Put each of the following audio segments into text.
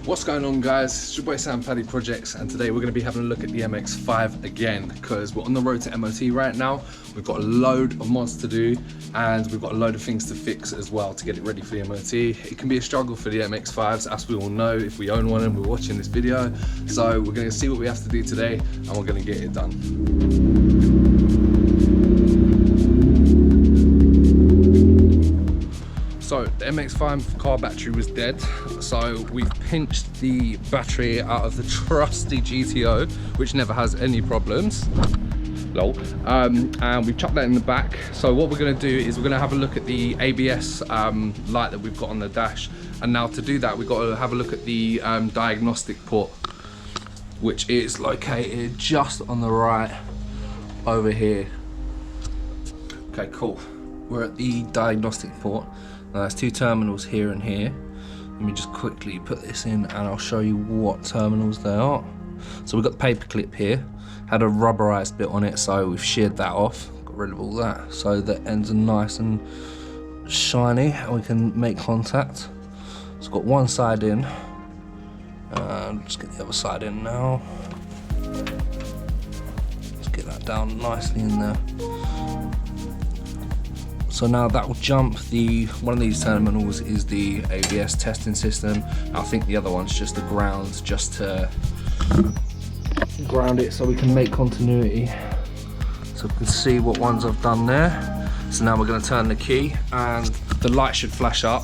What's going on, guys? It's your boy Sam Paddy Projects, and today we're going to be having a look at the MX5 again because we're on the road to MOT right now. We've got a load of mods to do and we've got a load of things to fix as well to get it ready for the MOT. It can be a struggle for the MX5s, as we all know if we own one and we're watching this video. So we're going to see what we have to do today and we're going to get it done. So the MX5 car battery was dead, so we've pinched the battery out of the trusty GTO, which never has any problems. Lol. And we've chucked that in the back. So what we're going to do is we're going to have a look at the ABS light that we've got on the dash, and now to do that we've got to have a look at the diagnostic port, which is located just on the right over here. Okay, cool. We're at the diagnostic port. Now there's two terminals here and here. Let me just quickly put this in and I'll show you what terminals they are. So we've got the paper clip here, had a rubberized bit on it, so we've sheared that off, got rid of all that, so the ends are nice and shiny and we can make contact. It's got one side in, just get the other side in now. Let's get that down nicely in there. So now that will jump one of these terminals is the ABS testing system. I think the other one's just the ground, just to ground it so we can make continuity. So we can see what ones I've done there. So now we're going to turn the key and the light should flash up,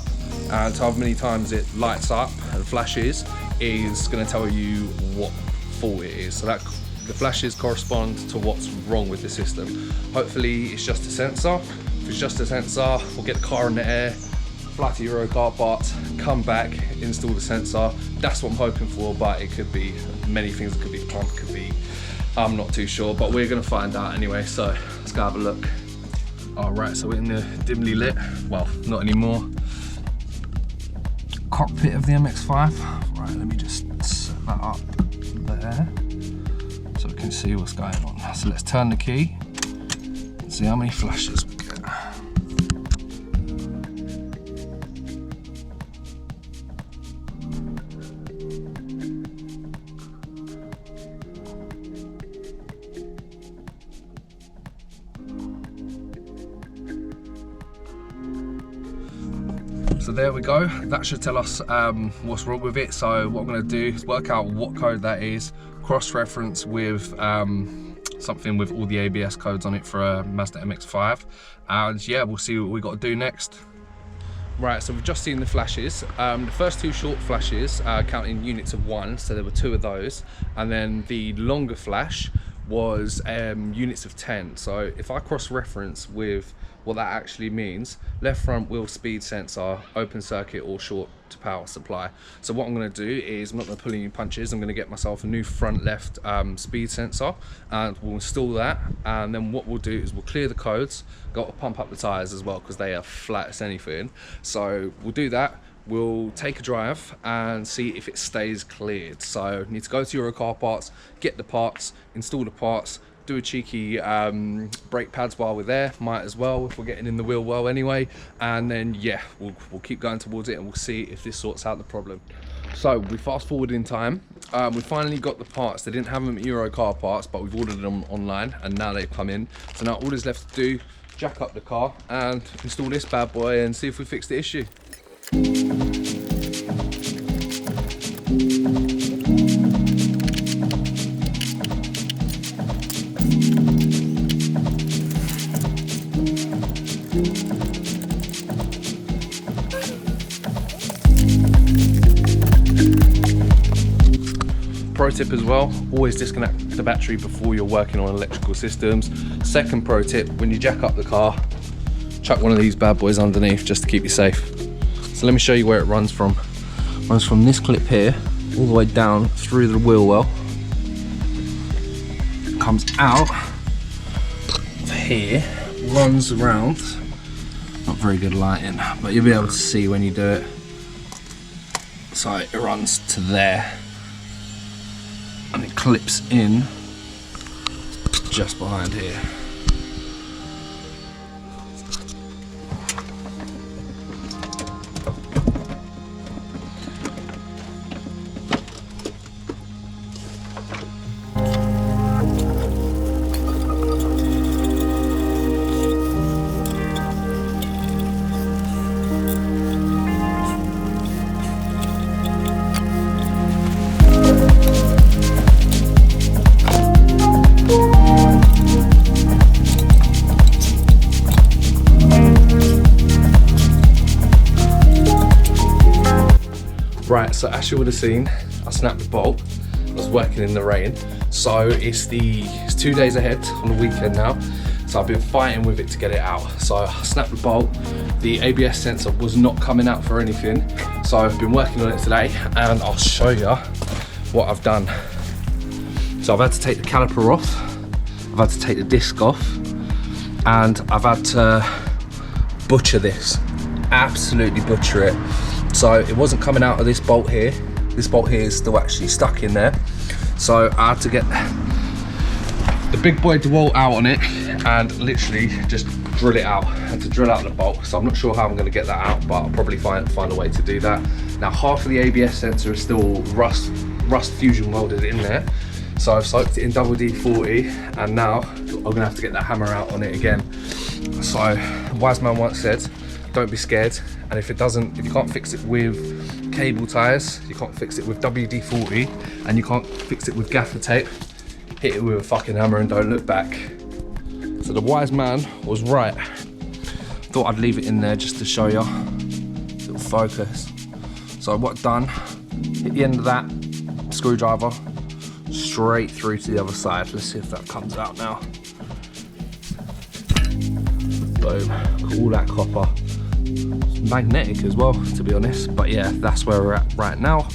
and however many times it lights up and flashes is going to tell you what fault it is. So that the flashes correspond to what's wrong with the system. Hopefully it's just a sensor. If it's just a sensor, we'll get the car in the air, fly to Euro car parts, come back, install the sensor. That's what I'm hoping for, but it could be many things. It could be the pump, could be, I'm not too sure, but we're gonna find out anyway, so let's go have a look. All right, so we're in the dimly lit, well, not anymore, cockpit of the MX5. Right, let me just set that up there so we can see what's going on. So let's turn the key and see how many flashes we get. So there we go, that should tell us what's wrong with it. So what I'm going to do is work out what code that is, cross-reference with something with all the ABS codes on it for a Mazda MX-5, and yeah, we'll see what we got to do next. Right, so we've just seen the flashes. The first two short flashes counting units of 1, so there were 2 of those, and then the longer flash was units of 10. So if I cross-reference with what that actually means, left front wheel speed sensor, open circuit or short to power supply. So what I'm going to do is, I'm not going to pull any punches, I'm going to get myself a new front left speed sensor and we'll install that, and then what we'll do is we'll clear the codes. Got to pump up the tyres as well because they are flat as anything, so we'll do that. We'll take a drive and see if it stays cleared. So need to go to Euro car parts, get the parts, install the parts, do a cheeky brake pads while we're there, might as well if we're getting in the wheel well anyway, and then yeah, we'll keep going towards it and we'll see if this sorts out the problem. So we fast forward in time, we finally got the parts. They didn't have them at Euro car parts, but we've ordered them online and now they've come in. So now all is left to do, jack up the car and install this bad boy and see if we fix the issue. Pro tip as well, always disconnect the battery before you're working on electrical systems. Second pro tip, when you jack up the car, chuck one of these bad boys underneath just to keep you safe. So let me show you where it runs from. It runs from this clip here all the way down through the wheel well, comes out of here, runs around, not very good lighting, but you'll be able to see when you do it. So it runs to there and it clips in just behind here. Right, so as you would have seen, I snapped the bolt. I was working in the rain. So it's 2 days ahead on the weekend now. So I've been fighting with it to get it out. So I snapped the bolt. The ABS sensor was not coming out for anything. So I've been working on it today and I'll show you what I've done. So I've had to take the caliper off. I've had to take the disc off. And I've had to butcher this. Absolutely butcher it. So it wasn't coming out of this bolt here. This bolt here is still actually stuck in there. So I had to get the big boy DeWalt out on it and literally just drill it out. I had to drill out the bolt. So I'm not sure how I'm gonna get that out, but I'll probably find a way to do that. Now half of the ABS sensor is still rust fusion welded in there. So I've soaked it in double D40 and now I'm gonna have to get that hammer out on it again. So a wise man once said, don't be scared, and if you can't fix it with cable ties, you can't fix it with WD-40, and you can't fix it with gaffer tape, hit it with a fucking hammer and don't look back. So the wise man was right. Thought I'd leave it in there just to show you. Little focus. So what I've done, hit the end of that screwdriver, straight through to the other side. Let's see if that comes out now. Boom, all that copper. Magnetic as well, to be honest, but yeah, that's where we're at right now.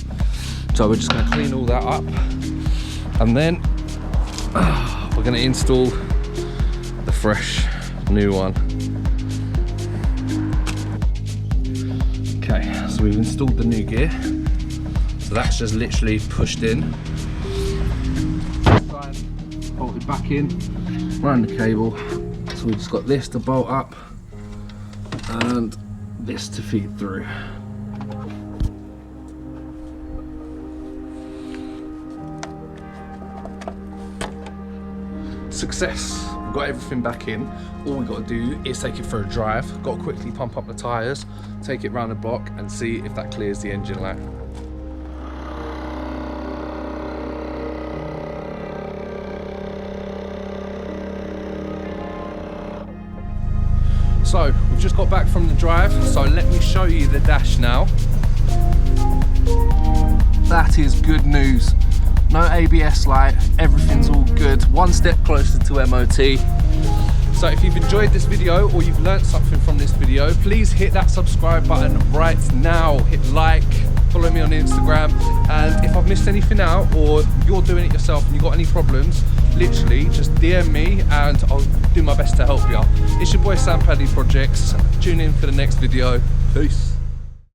So we're just going to clean all that up and then we're going to install the fresh new one. Okay, so we've installed the new gear, so that's just literally pushed in, bolted back in, run the cable. So we've just got this to bolt up and this to feed through. Success. We've got everything back in. All we've got to do is take it for a drive. Got to quickly pump up the tyres, take it round the block and see if that clears the engine light. So we've just got back from the drive, so let me show you the dash now. That is good news. No ABS light, everything's all good. One step closer to MOT. So if you've enjoyed this video or you've learned something from this video, please hit that subscribe button right now. Hit like, follow me on Instagram, and if I've missed anything out or you're doing it yourself and you've got any problems, literally just DM me and I'll do my best to help you. It's your boy Sam Paddy Projects. Tune in for the next video. Peace.